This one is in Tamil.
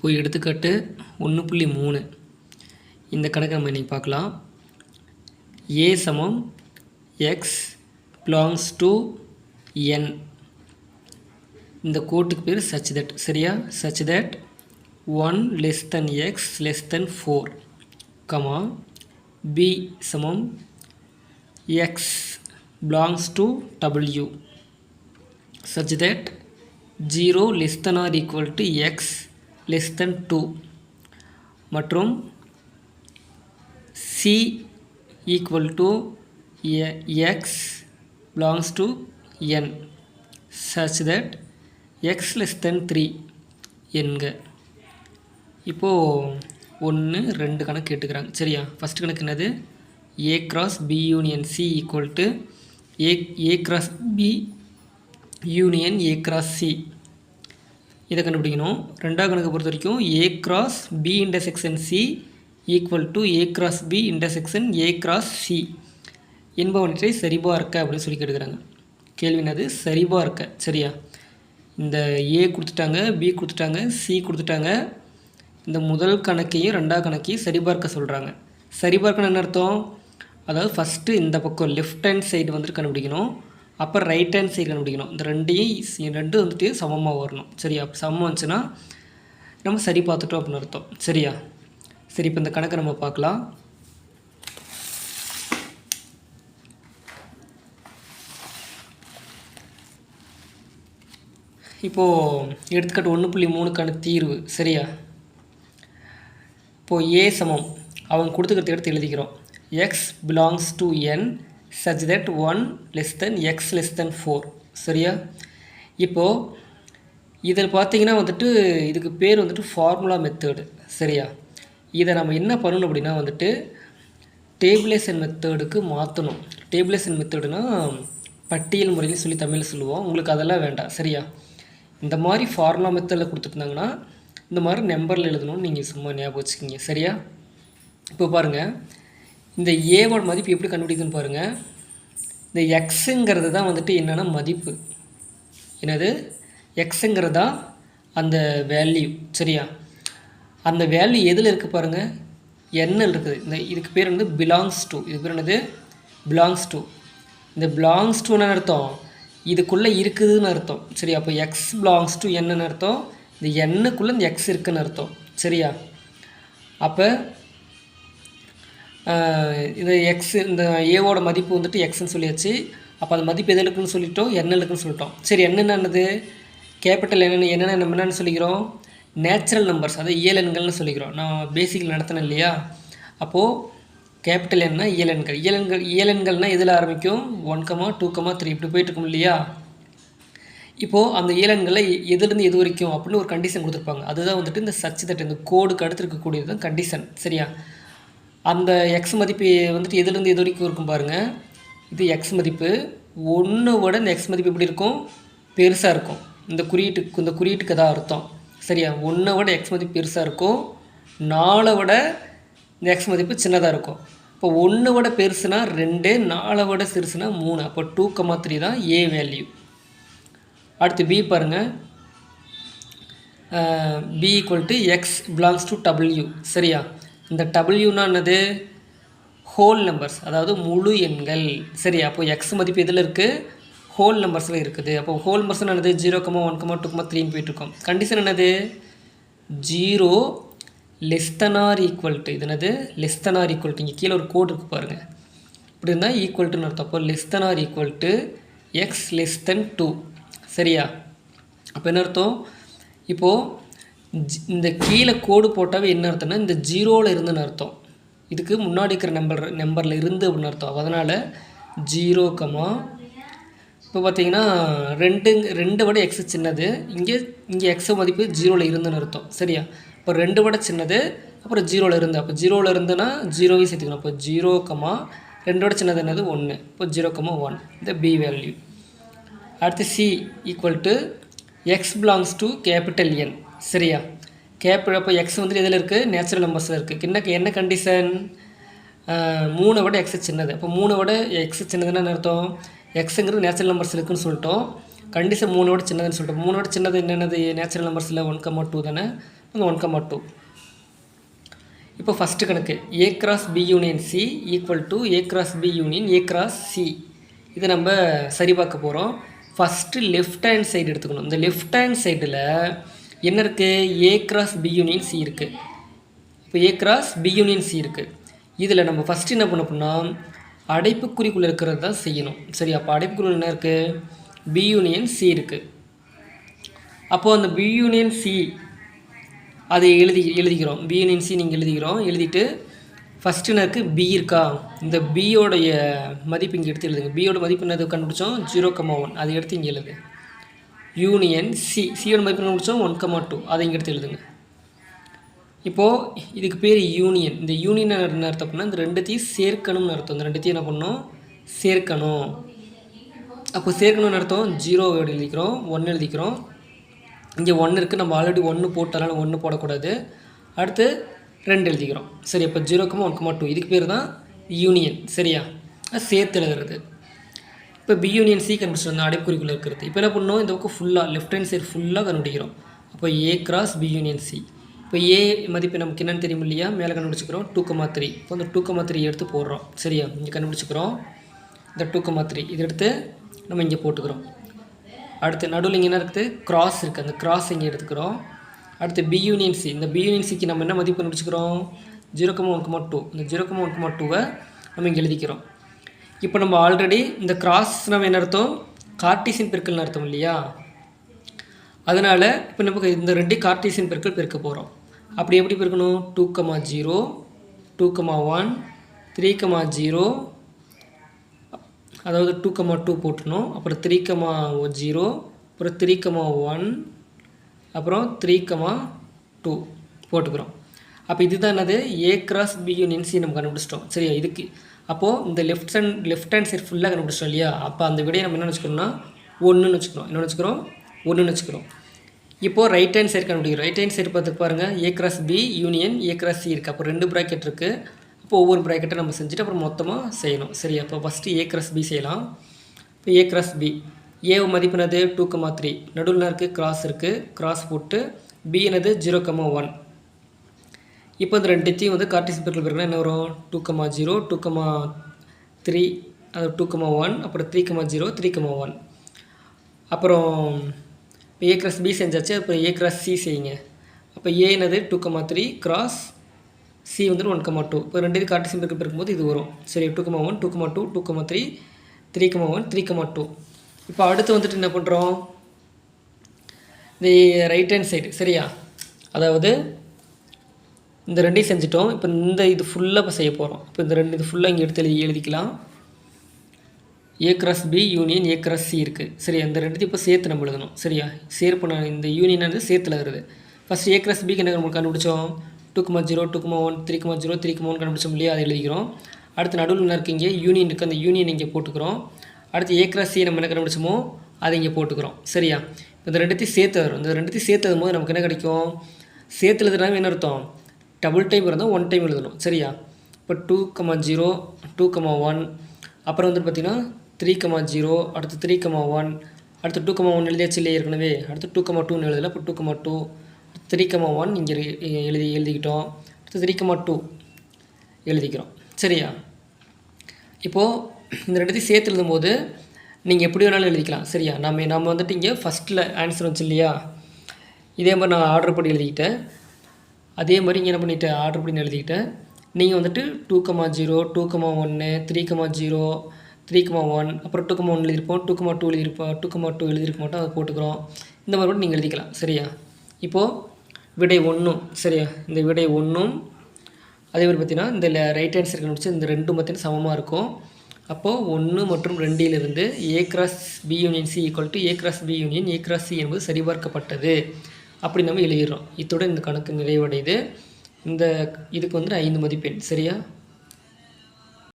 போய் எடுத்துக்காட்டு 1.3 இந்த கணக்கு நம்ம இன்றைக்கி பார்க்கலாம். A சமம் x belongs to n. இந்த கோட்டுக்கு பேர் such that, சரியா? such that 1 less than x less than 4, comma b சமம் x belongs to w such that 0 less than or equal to x less than 2 மற்றும் c equal to x belongs to n such that x less than 3 என்க. இப்போது 1 2 கணக்கு கேட்டுக்கிறாங்க, சரியா? ஃபஸ்ட் கணக்கு என்னது? a cross b union c equal to a cross b union a cross c. இதை கண்டுபிடிக்கணும். ரெண்டாவது கணக்கு பொறுத்த வரைக்கும் a cross b intersection c equal to a cross b intersection a cross c என்பவற்றை சரிபார்க்க அப்படின்னு சொல்லி கேட்டுக்கிறாங்க. கேள்வி என்னது? சரிபார்க்க, சரியா? இந்த a கொடுத்துட்டாங்க, b கொடுத்துட்டாங்க, c கொடுத்துட்டாங்க. இந்த முதல் கணக்கையும் ரெண்டாவது கணக்கையும் சரிபார்க்க சொல்கிறாங்க. சரிபார்க்கணும் என்ன அர்த்தம்? அதாவது ஃபஸ்ட்டு இந்த பக்கம் லெஃப்ட் ஹேண்ட் சைடு வந்துட்டு கண்டுபிடிக்கணும், அப்புறம் ரைட் ஹேண்ட் சைடு கண்டுபிடிக்கணும். இந்த ரெண்டும் வந்துட்டு சமமாக வரணும், சரியா? சமமாக வந்துச்சுன்னா நம்ம சரி பார்த்துட்டோம் அப்படின்னு அர்த்தம், சரியா? சரி, இப்போ இந்த கணக்கை நம்ம பார்க்கலாம். இப்போது எடுத்துக்காட்டு 1.3க்கான தீர்வு, சரியா? இப்போது a சமம் அவங்க கொடுத்துக்கிறத எடுத்து எழுதிக்கிறோம். x belongs to n such that 1 less than x less than 4, சரியா? இப்போது இதில் பார்த்தீங்கன்னா வந்துட்டு இதுக்கு பேர் வந்துட்டு ஃபார்முலா மெத்தடு, சரியா? இதை நம்ம என்ன பண்ணணும் அப்படின்னா வந்துட்டு டேபிளேஷன் மெத்தடுக்கு மாற்றணும். டேபிளேஷன் மெத்தடுனா பட்டியல் முறையில் சொல்லி தமிழில் சொல்லுவோம். உங்களுக்கு அதெல்லாம் வேண்டாம், சரியா? இந்த மாதிரி ஃபார்முலா மெத்தடில் கொடுத்துருந்தாங்கன்னா இந்த மாதிரி நம்பரில் எழுதணும்னு நீங்கள் சும்மா ஞாபகம் வச்சுக்கிங்க, சரியா? இப்போ பாருங்கள், இந்த ஏவோட மதிப்பு எப்படி கண்டுபிடிக்குதுன்னு பாருங்கள். இந்த எக்ஸுங்கிறது தான் வந்துட்டு என்னென்னா மதிப்பு. என்னது? எக்ஸுங்கிறது தான் அந்த வேல்யூ, சரியா? அந்த வேல்யூ எதில் இருக்குது பாருங்கள், எண்ணில் இருக்குது. இந்த இதுக்கு பேர் வந்து பிலாங்ஸ் டு. இது பேர் என்னது? Belongs to. இந்த பிலாங்ஸ் டுன்னு அர்த்தம் இதுக்குள்ளே இருக்குதுன்னு அர்த்தம், சரியா? அப்போ எக்ஸ் பிலாங்ஸ் டு என்னன்னு அர்த்தம், இந்த எண்ணுக்குள்ளே இந்த எக்ஸ் இருக்குதுன்னு அர்த்தம், சரியா? அப்போ இந்த எக்ஸ், இந்த ஏவோட மதிப்பு வந்துட்டு எக்ஸ்ன்னு சொல்லியாச்சு. அப்போ அந்த மதிப்பு எதில் இருக்குன்னு சொல்லிட்டோம், எண்ணில் இருக்குன்னு சொல்லிட்டோம். சரி, என்னென்னது? கேபிட்டல் என்னென்ன நம்ம என்னென்னு சொல்லிக்கிறோம்? நேச்சுரல் நம்பர்ஸ், அதாவது இயலெண்கள்னு சொல்லிக்கிறோம். நான் பேசிக்கில் நடத்தினேன் இல்லையா? அப்போது கேபிட்டல் என்ன? இயலெண்கள். இயலெண்கள்னால் எதில் ஆரம்பிக்கும்? 1, 2, 3 இப்படி போயிட்டுருக்கும் இல்லையா? இப்போது அந்த இயலெண்களில் எதுலேருந்து எது வரைக்கும் அப்படின்னு ஒரு கண்டிஷன் கொடுத்துருப்பாங்க. அதுதான் வந்துட்டு இந்த சச் தட், இந்த கோடுக்கு அடுத்து இருக்கக்கூடியது தான் கண்டிஷன், சரியா? அந்த எக்ஸ் மதிப்பு வந்துட்டு எதுலேருந்து எது வரைக்கும் இருக்கும் பாருங்கள். இது எக்ஸ் மதிப்பு 1 இந்த எக்ஸ் மதிப்பு எப்படி இருக்கும்? பெருசாக இருக்கும். இந்த குறியீட்டுக்கு தான் அர்த்தம், சரியா? 1 எக்ஸ் மதிப்பு பெருசாக இருக்கும், 4 இந்த எக்ஸ் மதிப்பு சின்னதாக இருக்கும். இப்போ 1 பெருசுனா 2, 4 சிறுசுனா 3. அப்போ 2, 3 தான் ஏ வேல்யூ. அடுத்து பி பாருங்கள். B equal to X belongs to W, சரியா? இந்த டபிள்யூனா என்னது? ஹோல் நம்பர்ஸ், அதாவது முழு எண்கள், சரியா? அப்போது எக்ஸ் மதிப்பு எதில் இருக்குது? ஹோல் நம்பர்ஸில் இருக்குது. அப்போ ஹோல் நம்பர்ஸ்னால் என்னது? 0, 1, 2, 3 போயிட்டுருக்கோம். கண்டிஷன் என்னது? 0 less than or equal to. இது என்னது? Less than or equal to. இங்கே கீழே ஒரு கோடு இருக்குது பாருங்கள். இப்படி இருந்தால் ஈக்குவல் டுன்னு அர்த்தம். அப்போ less than or equal to x less than 2, சரியா? அப்போ என்ன அர்த்தம்? இப்போது இந்த கீழே கோடு போட்டாவே என்ன அர்த்தம்னா இந்த 0ல் இருந்துன்னு அர்த்தம். இதுக்கு முன்னாடி இருக்கிற நம்பரில் இருந்து அப்படின்னு அர்த்தம். அதனால் 0, இப்போ பார்த்தீங்கன்னா 2 எக்ஸ் சின்னது. இங்கே எக்ஸ் மதிப்பு 0ல் இருந்துன்னு அர்த்தம், சரியா? இப்போ 2 சின்னது, அப்புறம் 0ல் இருந்து. அப்போ 0ல் இருந்துன்னா 0வையும் சேர்த்துக்கணும். அப்போ 0, 2 சின்னது என்னது? 1. இப்போ 0, 1 இந்த பி வேல்யூ. அடுத்து C equal to X belongs to capital N, சரியா? அப்போ எக்ஸ் வந்து எதில் இருக்குது? நேச்சுரல் நம்பர்ஸில் இருக்குது. என்ன கண்டிஷன்? 3 எக்ஸ் சின்னது. அப்போ 3 எக்ஸ் சின்னதுன்னு அர்த்தம் எக்ஸுங்கிறது நேச்சுரல் நம்பர்ஸ் இருக்குதுன்னு சொல்லிட்டோம். கண்டிஷன் 3 சின்னதுன்னு சொல்லிட்டோம். 3 சின்னது என்னென்னது? நேச்சுரல் நம்பர்ஸில் 1, 2 தானே. அந்த 1,2. இப்போ ஃபஸ்ட்டு கணக்கு A cross B union C equal to A cross B union A cross C. இதை நம்ம சரி பார்க்க போகிறோம். ஃபஸ்ட்டு லெஃப்ட் ஹேண்ட் சைடு எடுத்துக்கணும். இந்த லெஃப்ட் ஹேண்ட் சைடில் என்ன இருக்குது? A cross B union C இருக்குது. இப்போ A cross B union C இருக்குது. இதில் நம்ம ஃபஸ்ட்டு என்ன பண்ண போனால் அடைப்புக்குறிக்குள்ளே இருக்கிறது தான் செய்யணும். சரி, அப்போ அடைப்புக்குறிக்குள்ள என்ன இருக்குது? B union C இருக்குது. அப்போது அந்த B union C அதை எழுதிக்கிறோம். B union C நீங்கள் எழுதிட்டு ஃபஸ்ட்டு என்ன இருக்குது? B இருக்கா? இந்த பியோடைய மதிப்பு இங்கே எடுத்து எழுதுங்க. பியோட மதிப்பு என்னது கண்டுபிடிச்சோம்? 0,1. அதை எடுத்து இங்கே எழுது. யூனியன் C, சியோட மதிப்பு கண்டுபிடிச்சோம் 1,2. அதை இங்கே எடுத்து எழுதுங்க. இப்போது இதுக்கு பேர் யூனியன். இந்த யூனியன் என்ன அர்த்தம் அப்படின்னா இந்த ரெண்டுத்தையும் சேர்க்கணும்னு அர்த்தம். இந்த ரெண்டுத்தையும் என்ன பண்ணணும்? சேர்க்கணும். அப்போ சேர்க்கணும்னு அர்த்தம் 0 எழுதிக்கிறோம், 1 எழுதிக்கிறோம். இங்கே 1 இருக்குது, நம்ம ஆல்ரெடி 1 போட்டாலும் 1 போடக்கூடாது. அடுத்து 2 எழுதிக்கிறோம். சரி, அப்போ 0,1,2 இதுக்கு பேர் தான் யூனியன். சரியா? சேர்த்து எழுதுறது. இப்போ B union C கண்டுபிடிச்சிட்டு வந்தோம் அடைப்புக்குறிக்குள்ளே இருக்கிறது. இப்போ என்ன பண்ணணும்? இந்த பக்கம் ஃபுல்லாக லெஃப்ட் ஹேண்ட் சைடு ஃபுல்லாக கண்டுபிடிக்கிறோம். அப்போ A cross B union C. இப்போ A மதிப்பு நமக்கு என்னென்னு தெரியும் இல்லையா? மேலே கண்டுபிடிச்சிக்கிறோம் 2,3. இப்போ அந்த 2,3 எடுத்து போடுறோம். சரியா? இங்கே கண்டுபிடிச்சிக்கிறோம் இந்த 2,3. இது எடுத்து நம்ம இங்கே போட்டுக்கிறோம். அடுத்து நடுவில் இங்கே என்ன இருக்குது? கிராஸ் இருக்குது. அந்த கிராஸ் இங்கே எடுத்துக்கிறோம். அடுத்து B union C. இந்த B union Cக்கு நம்ம என்ன மதிப்பு கண்டுபிடிச்சிக்கிறோம்? 0,1,2. இந்த 0,1,2 நம்ம இங்கே எழுதிக்கிறோம். இப்போ நம்ம ஆல்ரெடி இந்த கிராஸ் நம்ம என்ன அர்த்தம்? கார்ட்டீசியன் பெருக்கல்னு அர்த்தம் இல்லையா? அதனால் இப்போ நமக்கு இந்த 2 கார்ட்டீசியன் பெருக்கல் பெருக்க போகிறோம். அப்படி எப்படி பெருக்கணும்? 2,0 2,1 3,0 அதாவது 2,2 போட்டுணும். அப்புறம் 3,0 அப்புறம் 3,1 அப்புறம் 3,2 போட்டுக்கிறோம். அப்போ இதுதான் என்னது? A cross B union C நம்ம கண்டுபிடிச்சிட்டோம். சரியா? இதுக்கு அப்போது இந்த லெஃப்ட் ஹேண்ட் சைடு ஃபுல்லாக கண்டுபிடிச்சிட்டோம் இல்லையா? அப்போ அந்த விடையை நம்ம என்ன வச்சுக்கணும்னா 1ன்னு வச்சுக்கிறோம். என்ன வச்சுக்கிறோம்? 1ன்னு வச்சுக்கிறோம். இப்போது ரைட் ஹேண்ட் சைடு கண்டுபிடிக்கிறோம். ரைட் ஹேண்ட் சைடு பார்த்து பாருங்கள், A cross B union A cross C இருக்குது. அப்போ 2 ப்ராக்கெட் இருக்குது. அப்போ ஒவ்வொரு ப்ராக்கெட்டை நம்ம செஞ்சுட்டு அப்புறம் மொத்தமாக செய்யணும். சரி, அப்போ ஃபஸ்ட்டு A cross B செய்யலாம். இப்போ A cross B A மதிப்பு என்னது? 2,3. நடுவில் இருக்குது கிராஸ் இருக்குது. கிராஸ் போட்டு B என்னது? 0,1. இப்போ இந்த ரெண்டுத்தையும் வந்து கார்ட்டீசியன் பெருக்கல் பெருக்கினா என்ன வரும்? 2,0 2,3 அது 2,1 அப்புறம் 3,0 3,1. அப்புறம் இப்போ A cross B செஞ்சாச்சு. அப்புறம் A cross C செய்யுங்க. அப்போ A என்னது? 2,3 கிராஸ் C வந்து 1,2. இப்போ ரெண்டு கார்ட்டீசியன் பெருக்கல் பெருக்கும்போது இது வரும். சரி, 2,1 2,2 2,3 3,1 3,2. இப்போ அடுத்து வந்துட்டு என்ன பண்ணுறோம்? இந்த ரைட் ஹேண்ட் சைடு. சரியா? அதாவது இந்த ரெண்டையும் செஞ்சிட்டோம். இப்போ இந்த இது ஃபுல்லாக இப்போ செய்ய போகிறோம். இப்போ இந்த இது ஃபுல்லாக இங்கே எடுத்து எழுதிக்கலாம். A cross B union A cross C இருக்குது. சரியா? இந்த ரெண்டுத்தையும் இப்போ சேர்த்து நம்ம எழுதணும். சரியா? சேர்ப்பு இந்த யூனியன் சேர்த்து எழுதுறது. ஃபஸ்ட்டு A cross Bக்கு என்ன நம்ம கண்டுபிடிச்சோம்? 2,0 2,1 3,0 3,1 கண்டுபிடிச்சோம் இல்லையா? அதை எழுதிக்கிறோம். அடுத்து நடுவில் என்ன இருக்குது? இங்கே யூனியன் இருக்குது. அந்த யூனியன் இங்கே போட்டுக்கிறோம். அடுத்து A cross C நம்ம என்ன கண்டுபிடிச்சோமோ அதை இங்கே போட்டுக்கிறோம். சரியா? இந்த ரெண்டுத்தையும் சேர்த்து வரும். இந்த ரெண்டுத்தையும் சேர்த்து எழுதும் போது நமக்கு என்ன கிடைக்கும்? சேர்த்து எழுதுனாலும் என்ன அர்த்தம்? டபுள் டைம் இருந்தால் 1 டைம் எழுதணும். சரியா? இப்போ 2,0 2,1 அப்புறம் வந்துட்டு பார்த்திங்கன்னா 3,0 அடுத்து 3,1 அடுத்து 2,1 எழுதியாச்சு இல்லையா ஏற்கனவே? அடுத்து 2,2 எழுதலை. இப்போ 2,2 3,1 இங்கே எழுதிக்கிட்டோம். அடுத்து 3,2 எழுதிக்கிறோம். சரியா? இப்போது இந்த ரெண்டுத்தையும் சேர்த்து எழுதும்போது நீங்கள் எப்படி வேணாலும் எழுதிக்கலாம். சரியா? நம்ம வந்துட்டு இங்கே ஃபஸ்ட்டில் ஆன்சர் வச்சு இல்லையா? இதே மாதிரி நான் ஆர்டர் படி எழுதிக்கிட்டேன். அதே மாதிரி இங்கே என்ன பண்ணிவிட்டேன்? ஆர்டர் படி எழுதிக்கிட்டேன். நீங்கள் வந்துட்டு 2,0 2,1 3,0 3,1 அப்புறம் 2,1 எழுதியிருப்போம், 2,2 எழுதியிருப்போம், 2,2 எழுதியிருக்க மாட்டோம், அதை போட்டுக்கிறோம். இந்த மாதிரி கூட நீங்கள் எழுதிக்கலாம். சரியா? இப்போது விடை 1. சரியா? இந்த விடை 1. அதே மாதிரி பார்த்திங்கன்னா இந்த ரைட் ஹேண்ட் சைடு கண்டுபிடிச்சி இந்த 2 பார்த்திங்கன்னா சமமாக இருக்கும். அப்போது 1 மற்றும் 2லிருந்து A cross B union C equal to A cross B union A cross C என்பது சரிபார்க்கப்பட்டது அப்படி நம்ம எழுதிடுறோம். இத்துடன் இந்த கணக்கு நிறைவடையுது. இதுக்கு வந்து 5 மதிப்பெண். சரியா?